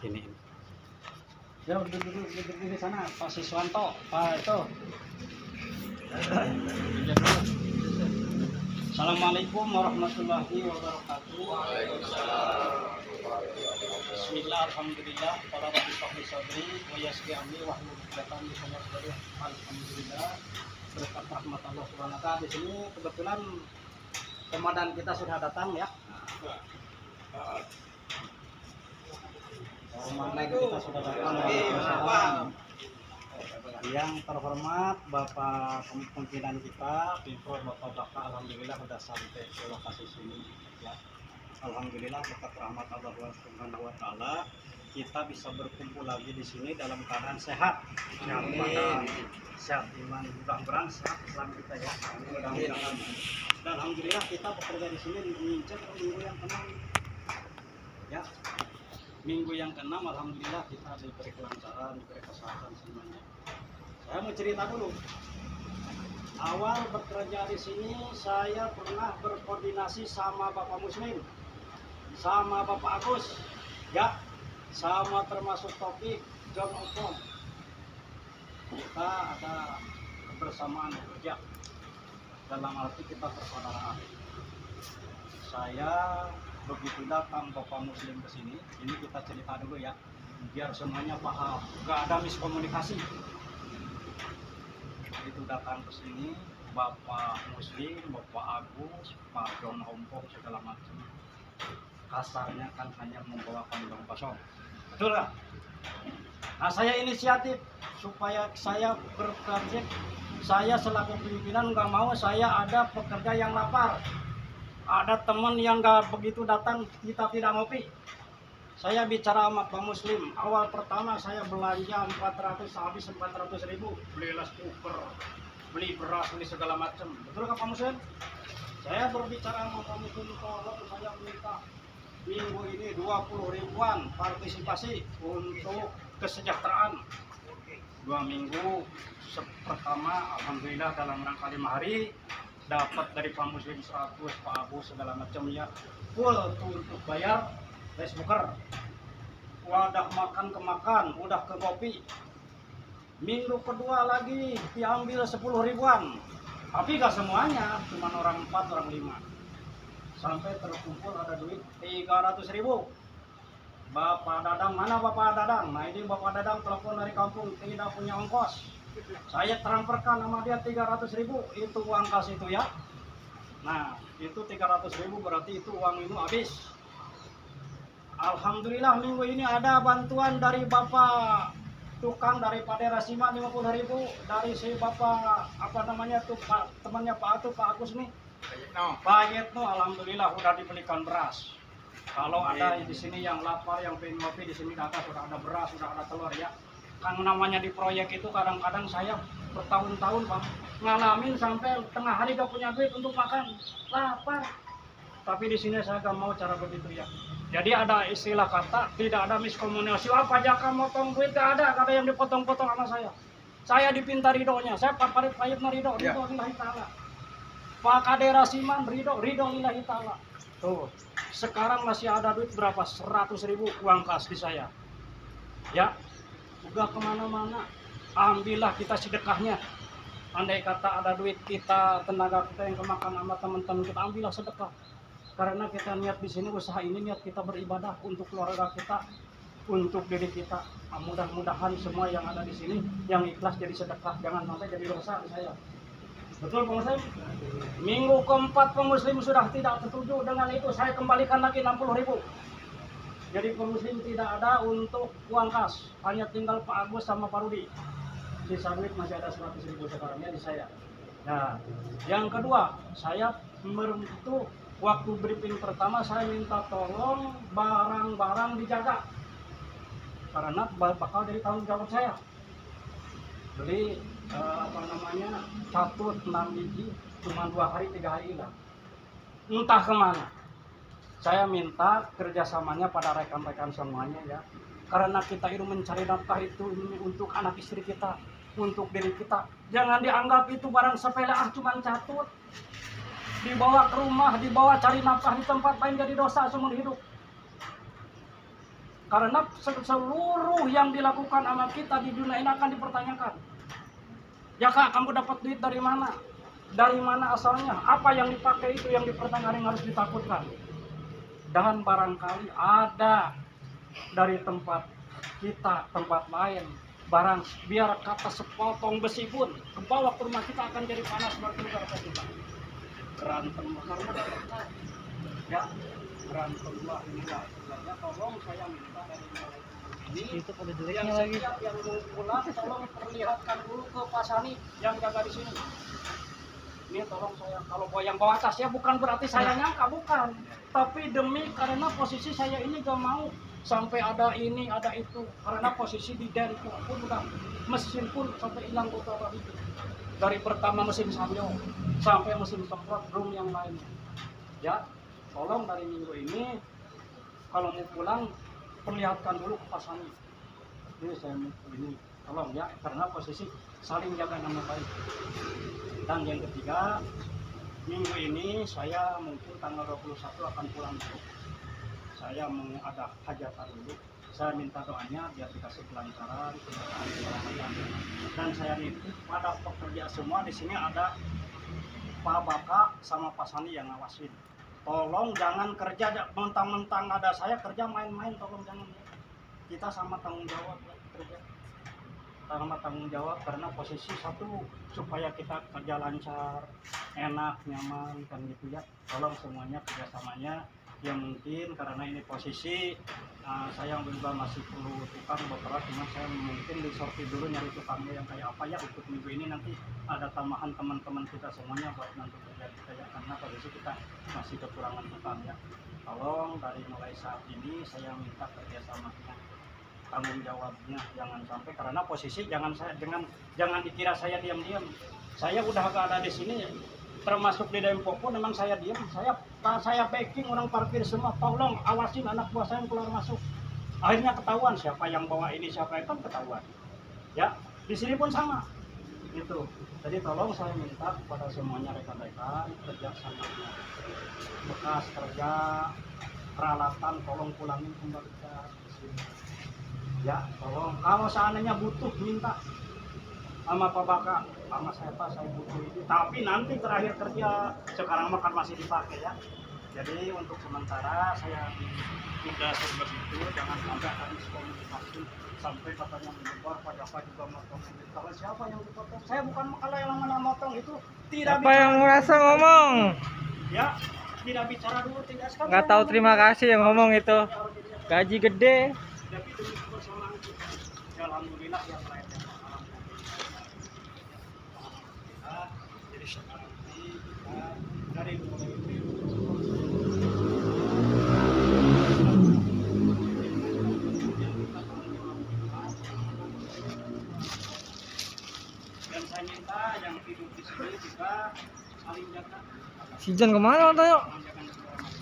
ini. Ya duduk di sana, Pak Siswanto, Pak itu. Assalamualaikum warahmatullahi wabarakatuh. Bismillah, alhamdulillah, para rabbi fahli sadri, wa yassir amri wa hlul 'uqdatam min lisani. Alhamdulillah, berkat rahmat Allah Subhanahu wa taala. Di sini kebetulan komandan kita sudah datang ya. Komandan kita sudah datang. Yang terhormat Bapak pimpinan kita, Pimpinan Bapak Baka, alhamdulillah sudah sampai ke lokasi sini ya. Alhamdulillah berkat rahmat Allah Subhanahu wa taala kita bisa berkumpul lagi di sini dalam keadaan sehat. Sehat badan, sehat iman, mudah-mudahan sehat Islam kita ya. Mudah-mudahan. Dan alhamdulillah kita bekerja di sini mengincar minggu yang ke-6 ya. Minggu yang ke-6 alhamdulillah kita diberi kelancaran, diberi kesehatan semuanya. Saya mau cerita dulu. Awal bekerja di sini saya pernah berkoordinasi sama Bapak Muslim, sama Bapak Agus, ya, sama termasuk Topik, John Opom. Kita ada kebersamaan kerja dalam arti kita persaudaraan. Saya begitu datang Bapak Muslim ke sini, ini kita cerita dulu ya, biar semuanya paham, gak ada miskomunikasi. Itu datang ke sini Bapak Muslim, Bapak Agus, Pak John Ompong segala macam. Kasarnya kan hanya membawa kantong kosong. Betul nggak? Nah, saya inisiatif supaya saya berproyek. Saya selaku pimpinan nggak mau saya ada pekerja yang lapar. Ada teman yang nggak begitu datang, kita tidak ngopi. Saya bicara sama Pak Muslim, awal pertama saya belanja 400, habis 400.000, beli rice cooker, beli beras, beli segala macam. Betul nggak Pak Muslim? Saya berbicara sama Pak Muslim, tolong saya minta minggu ini 20 ribuan partisipasi untuk kesejahteraan. 2 minggu pertama, alhamdulillah dalam rangka 5 hari, dapat dari Pak Muslim 100, Pak Abu segala macamnya, full untuk bayar rice cooker, wadah makan ke makan, udah ke kopi. Minggu kedua lagi diambil 10 ribuan, tapi gak semuanya, cuma orang 4, orang 5. Sampai terkumpul ada duit 300.000. Bapak Dadang, mana Bapak Dadang? Nah ini Bapak Dadang telepon dari kampung, tidak punya ongkos. Saya transferkan sama dia 300.000, itu uang kas itu ya. Nah itu 300.000 berarti itu uang itu habis. Alhamdulillah minggu ini ada bantuan dari Bapak tukang dari Pak Derasima 50.000, dari si Bapak apa namanya tuh Pak temannya Pak Agus nih, Pak Yetno, alhamdulillah udah dibelikan beras. Kalau ada di sini yang lapar, yang pengen ngopi di sini datang, sudah ada beras, sudah ada telur ya. Kan namanya di proyek itu kadang-kadang saya bertahun-tahun Pak ngalamin sampai tengah hari gak punya duit untuk makan, lapar. Tapi di sini saya gak mau cara begitu ya. Jadi ada istilah kata, tidak ada miskomunikasi. Apa Jaka motong duit, gak ada yang dipotong-potong sama saya. Saya dipinta ridhonya, saya Pak Farid Payetna ridho lillahi ta'ala. Pak Kadera Siman ridho lillahi ta'ala. Tuh, sekarang masih ada duit berapa? 100.000 uang kas di saya. Ya, udah kemana-mana, ambillah kita sedekahnya. Andai kata ada duit kita, tenaga kita yang kemakan sama teman-teman kita, ambillah sedekah. Karena kita niat di sini, usaha ini niat kita beribadah untuk keluarga kita, untuk diri kita. Mudah-mudahan semua yang ada di sini yang ikhlas jadi sedekah, jangan sampai jadi dosa di saya. Betul Pak Muslim? Minggu keempat Pak Muslim sudah tidak setuju dengan itu, saya kembalikan lagi 60.000. Jadi Pak Muslim tidak ada untuk uang kas, hanya tinggal Pak Agus sama Pak Rudi. Sisa duit masih ada 100.000 sekarang ya di saya. Nah, yang kedua, saya itu waktu briefing pertama saya minta tolong barang-barang dijaga karena bakal dari tanggung jawab saya. Beli catut 6 biji cuma 2 hari 3 hari hilang, entah kemana. Saya minta kerjasamanya pada rekan-rekan semuanya ya, karena kita itu mencari nafkah itu untuk anak istri kita, untuk diri kita. Jangan dianggap itu barang sepele, cuma catut. Dibawa ke rumah, dibawa cari nafkah di tempat lain jadi dosa seumur hidup. Karena seluruh yang dilakukan sama kita di dunia ini akan dipertanyakan. Ya Kak, kamu dapat duit dari mana? Dari mana asalnya? Apa yang dipakai itu yang dipertanyakan, yang harus ditakutkan. Dan barangkali ada dari tempat kita, tempat lain, barang biar kata sepotong besi pun ke bawah ke rumah kita akan jadi panas batu kata kita. Berantem karena ya berantem lah inilah sebenarnya. Tolong saya minta dari mulai ini itu pada yang jeleknya lagi. setiap yang mau pulang tolong perlihatkan dulu ke Pak Sani yang jaga di sini. Ini tolong saya, kalau yang bawa tas ya bukan berarti saya nyangka, bukan, tapi demi karena posisi saya ini gak mau sampai ada ini ada itu, karena posisi di dari pun udah mesin pun sampai hilang kotoran itu, dari pertama mesin samyo sampai mesin semprot belum yang lainnya. Ya tolong dari minggu ini kalau mau pulang perlihatkan dulu ke Pak Sani. Ini saya ini tolong ya, karena posisi saling jaga nama baik. Dan yang ketiga, minggu ini saya mungkin tanggal 21 akan pulang dulu. Saya mau ada hajatan dulu. Saya minta doanya biar dikasih kelancaran, keselamatan. Dan saya nitip pada pekerja semua di sini ada Pak Baka sama Pak Sani yang ngawasin. Tolong jangan kerja mentang-mentang ada saya kerja main-main, tolong jangan ya. Kita sama tanggung jawab ya, kerja. Sama tanggung jawab karena posisi satu supaya kita kerja lancar, enak, nyaman kan gitu ya. Tolong semuanya kerjasamanya. Ya mungkin karena ini posisi saya juga masih perlu tukang beberapa, cuma saya mungkin disortir dulu nyari tukangnya yang kayak apa ya untuk minggu ini. Nanti ada tambahan teman-teman kita semuanya buat nanti kerja kita ya, karena posisi kita masih kekurangan tukang ya. Tolong dari mulai saat ini saya minta kerjasamanya, tanggung jawabnya, jangan sampai karena posisi jangan dikira saya diam-diam. Saya udah gak ada di sini, termasuk di Dempok pun memang saya diam. Saya backing orang parkir semua, tolong awasin anak buah saya yang keluar masuk. Akhirnya ketahuan siapa yang bawa ini, siapa yang kan ketahuan. Ya di sini pun sama. Gitu. Jadi tolong saya minta kepada semuanya rekan-rekan kerja sama, bekas kerja peralatan tolong pulangin kembali ke sini. Ya, tolong kalau seandainya butuh minta sama Pak Baka, sama saya Pak, saya butuh ini. Tapi nanti terakhir kerja, sekarang makan masih dipakai ya. Jadi untuk sementara saya sudah begitu, jangan sampai ada miskomunikasi sampai katanya menyebar pada Pak juga motong. Kalau siapa yang dipotong? Saya bukan kalau yang mana motong itu tidak. Apa yang merasa ngomong? Ya, tidak bicara dulu, tidak sekali. Nggak tahu terima kasih yang ngomong itu. Gaji gede. Tapi demi persoalan itu, ya alhamdulillah yang lainnya. Jadi sekarang ini kita dari mulai dan saya minta yang hidup di sini juga saling jaga. Si John kemana Tayo?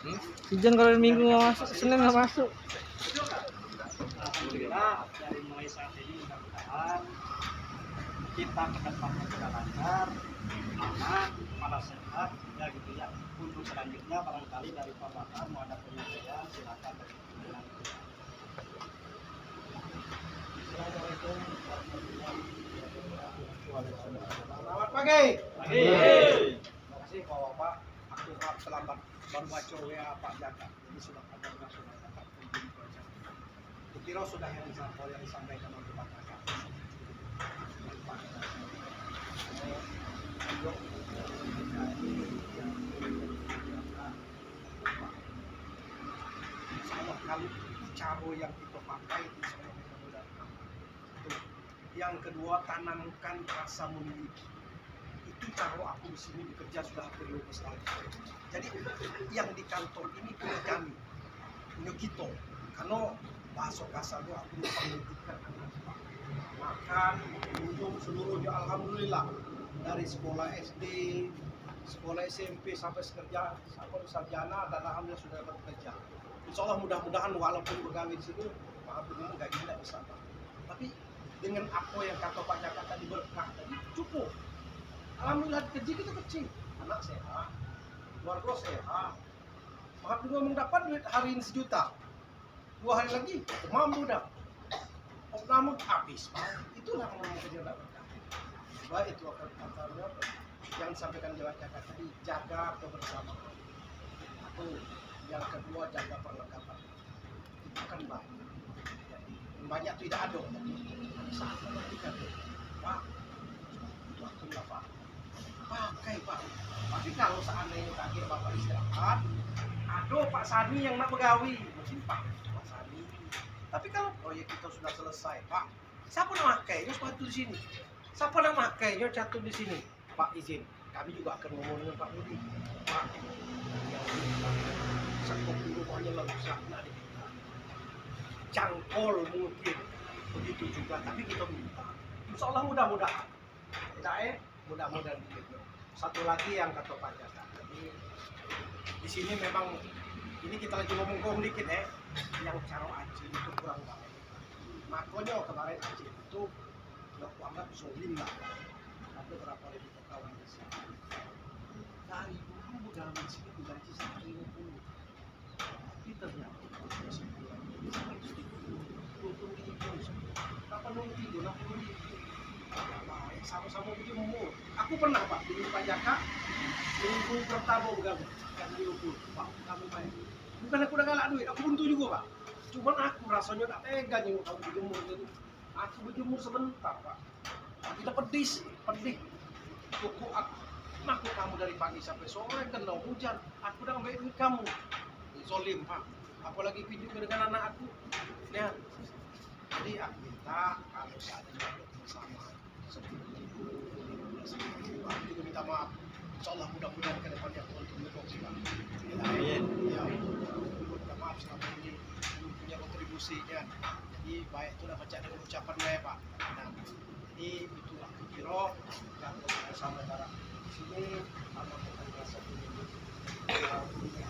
Hmm? Si John kalau minggu nggak masuk, Senin nggak masuk. Alhamdulillah dari mulai saat ini mudah-mudahan kita ke depannya sudah lancar, aman, malah sehat, ya gitu ya. Untuk selanjutnya barangkali dari Pak Bakar mau ada penyampaian, silakan. Assalamualaikum warahmatullahi wabarakatuh. Selamat pagi. Pagi. Terima kasih Pak Bapak. Aku maaf terlambat baru baca WA Pak Jaka. Ini sudah ada sudah dapat izin kerja. Kira sudah yang disampaikan oleh Pak Jaka. Sama kali cara yang kita pakai yang kedua, tanamkan rasa memiliki. Itu cara aku di sini bekerja sudah hampir 15 tahun. Jadi yang di kantor ini punya kami, punya kita. Karena bahasa kasarnya aku menghentikan anak-anak makan, minum seluruhnya alhamdulillah. Dari sekolah SD, sekolah SMP sampai sekerja, sampai sarjana dan alhamdulillah sudah dapat kerja. Insya Allah mudah-mudahan walaupun pegawai di sini, maaf dengan gaji tidak besar. Tapi dengan apa yang kata Pak Jaka tadi berkah tadi cukup. Alhamdulillah gaji kita kecil, anak sehat, keluarga sehat. Maaf juga mendapat duit hari ini 1 juta. 2 hari lagi mampu dah. Namun habis, Pak. Itulah yang kerja dapat. Baik itu akan kantornya yang disampaikan Dewan Jaga tadi, jaga kebersamaan. Satu, yang kedua jaga perlengkapan. Itu kan banyak. Banyak tidak ada, tapi satu lagi kan, Pak. Waktunya Pak. Pakai Pak. Tapi kalau seandainya kaget Bapak istirahat, ada Pak Sani yang nak begawi, mungkin Pak Sani. Tapi kalau proyek kita sudah selesai, Pak, siapa nak makainya sepatu di sini? Siapa nak makainya jatuh di sini? Pak izin, kami juga akan ngomong dengan Pak Budi. Pak, yang sekop di rumahnya lalu nak kita. Cangkol mungkin, begitu juga. Tapi kita minta, insya Allah mudah-mudahan. Tidak mudah-mudahan begitu. Satu lagi yang kata Pak Jaka, jadi di sini memang ini kita lagi ngomong dikit yang cara Aceh itu kurang baik. Makanya kemarin Aceh itu aku anggap zolim lah. Ada berapa ribu kawan di sini. Dari dulu begawi di sini digaji 150. Tapi ternyata sebulan ini 20 ribu. Kapan nunggu 60 ribu? Sama-sama berjemur. Aku pernah Pak di Pak Jaka minggu pertama begawi kan diukur Pak kamu main. Bukan aku udah galak duit, aku buntu juga Pak. Cuman aku rasanya tak tega nih kamu berjemur jadi. Aku berjemur sebentar Pak. Kita pedih. Cukup aku kamu dari pagi sampai sore kena hujan. Aku udah ngambil duit kamu. Zolim Pak. Apalagi pinjam dengan anak aku. Lihat. Jadi aku minta kalau seandainya ada bersama seperti itu, aku juga minta maaf. Insyaallah mudah-mudahan ke depannya aku untuk menepati Pak. Ya, minta maaf selama ini punya kontribusinya. Jadi baik itu dapat baca dengan ucapannya ya Pak. Nah, jadi itulah kira yang bersama antara di sini apa bukan rasa ini.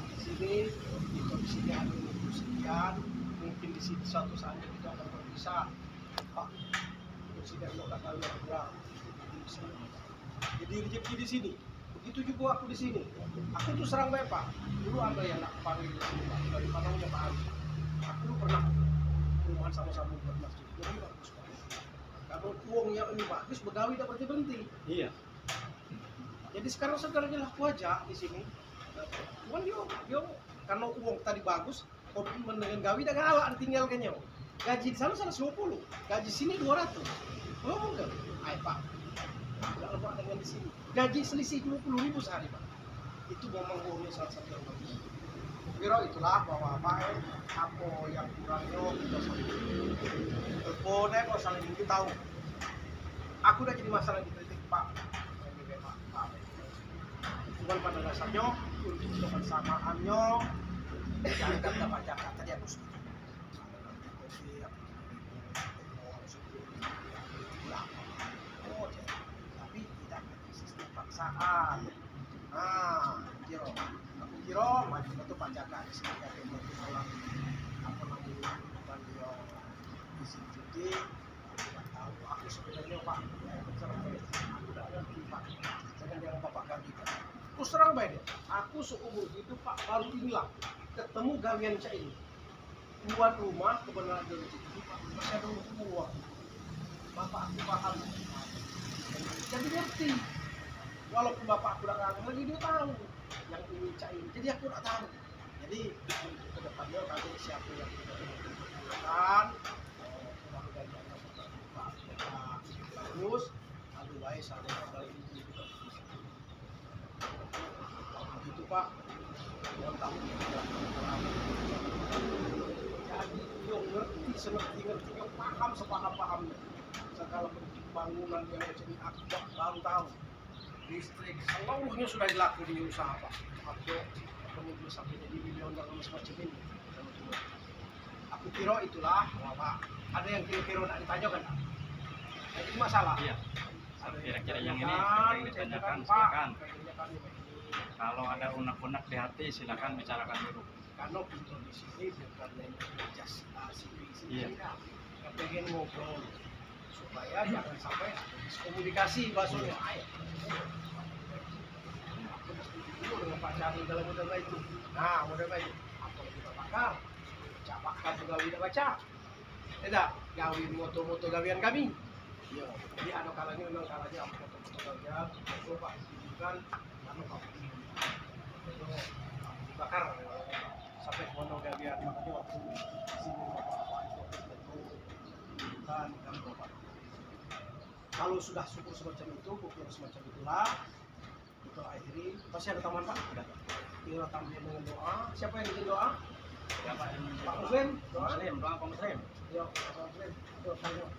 Di sini itu di sini ada sekian. Mungkin di sini suatu saat kita akan berpisah Pak. Sudah tidak tahu yang kurang. Jadi rezeki di sini. Begitu juga aku di sini. Aku tuh serang baik Pak. Dulu ada yang nak panggil di sini Pak. Dari panangnya Pak Ali. Aku dulu pernah perumahan sama-sama buat masjid. Jadi bagus Pak. Kalau uangnya ini bagus, begawi tak berhenti. Iya. Jadi sekarang segalanya laku aja di sini. Cuman dia karena uang tadi bagus, komitmen dengan gawi dah galak ditinggalkannya. Gaji di sana 120, gaji sini 200. Oh enggak, ayo Pak. Tidak lemak dengan di sini. Gaji selisih 20.000 sehari Pak. Itu ngomong-ngomongnya salah satu yang bagus. Kira itulah bahwa apa yang kurangnya kita saling teleponnya kalau saling kita tahu. Aku udah jadi masalah di kritik Pak. Cuman pada dasarnya untuk kebersamaannya jangan dapat Jakarta tadi aku setuju. Tapi tidak ada sistem paksaan. Aku kira maju itu Pak Jaka di sini ada yang berjalan apa namanya beliau di sini. Jadi aku sebenarnya Pak aku tidak ngerti Pak dengan Bapak kami Pak. Terus terang baik deh, aku seumur hidup Pak baru inilah ketemu gawian cak ini. Buat rumah kebenaran dari itu Pak masih ada uang. Bapak aku paham. Jadi ngerti. Walaupun bapak aku udah kangen lagi dia tahu yang ini cak ini. Jadi aku udah tahu. Jadi untuk kedepannya kami siapa yang kita lakukan, mudah-mudahan bagus, lalu baik sampai kembali ini juga. Begitu Pak. Yang tahu jadi dia ngerti sengerti dia paham sepaham-pahamnya. Segala bentuk bangunan yang jadi akbar baru tahu. Listrik seluruhnya sudah dilakukan di usaha Pak. Aku kemudian sampai jadi miliuner semacam ini. Aku kira itulah Pak. Ada yang kira-kira nak ditanyakan? Itu masalah. Iya. Kira-kira yang ini yang ditanyakan silakan. Kalau ada unek-unek di hati silakan bicarakan dulu. Karena kita di sini bukan jas sini. Iya. Pengen ngobrol supaya jangan sampai komunikasi bahasanya. Ayo. Aku setuju dulu dengan Pak Cari dalam model itu. Nah, model itu apa kita bakar? apakah juga tidak baca? Tidak, gawin moto-moto gawian kami. Iya, jadi ada kalanya memang kalanya moto-moto gawian, moto pak bukan anu pak dibakar sampai mono gawian makanya waktu sini bapak itu bukan bapak. Kalau sudah syukur semacam itu, bukti semacam itulah, kita akhiri. Pasti ada tambahan pak? Ada. Kita tambahin dengan doa. Siapa yang bikin doa? Pak Muslim. Doa. Muslim, doa Pak Muslim. Yuk, Pak Muslim. Yuk, yuk.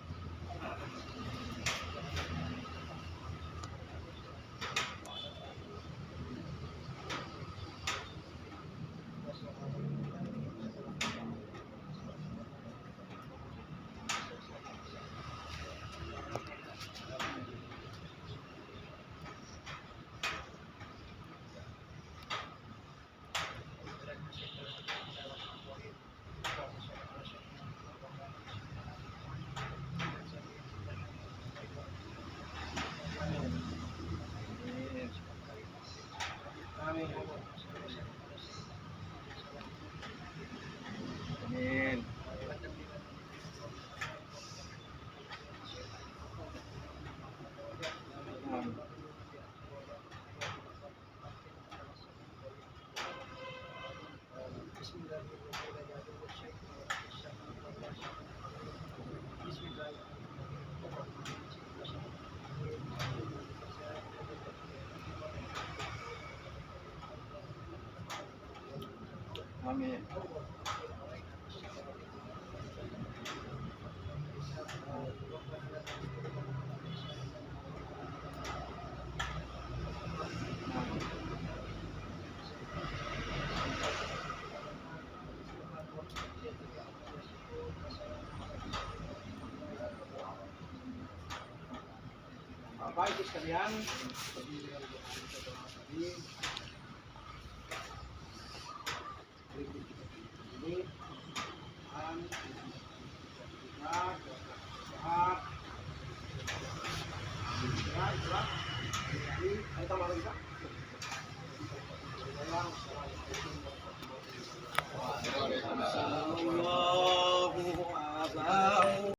Amin. Amin. Amin. Bapak Ibu sekalian, tadi dengan doa kita doa tadi, berikut kita ini, dan kita sehat, ya itulah. Jadi, ada tambahan lagi Pak?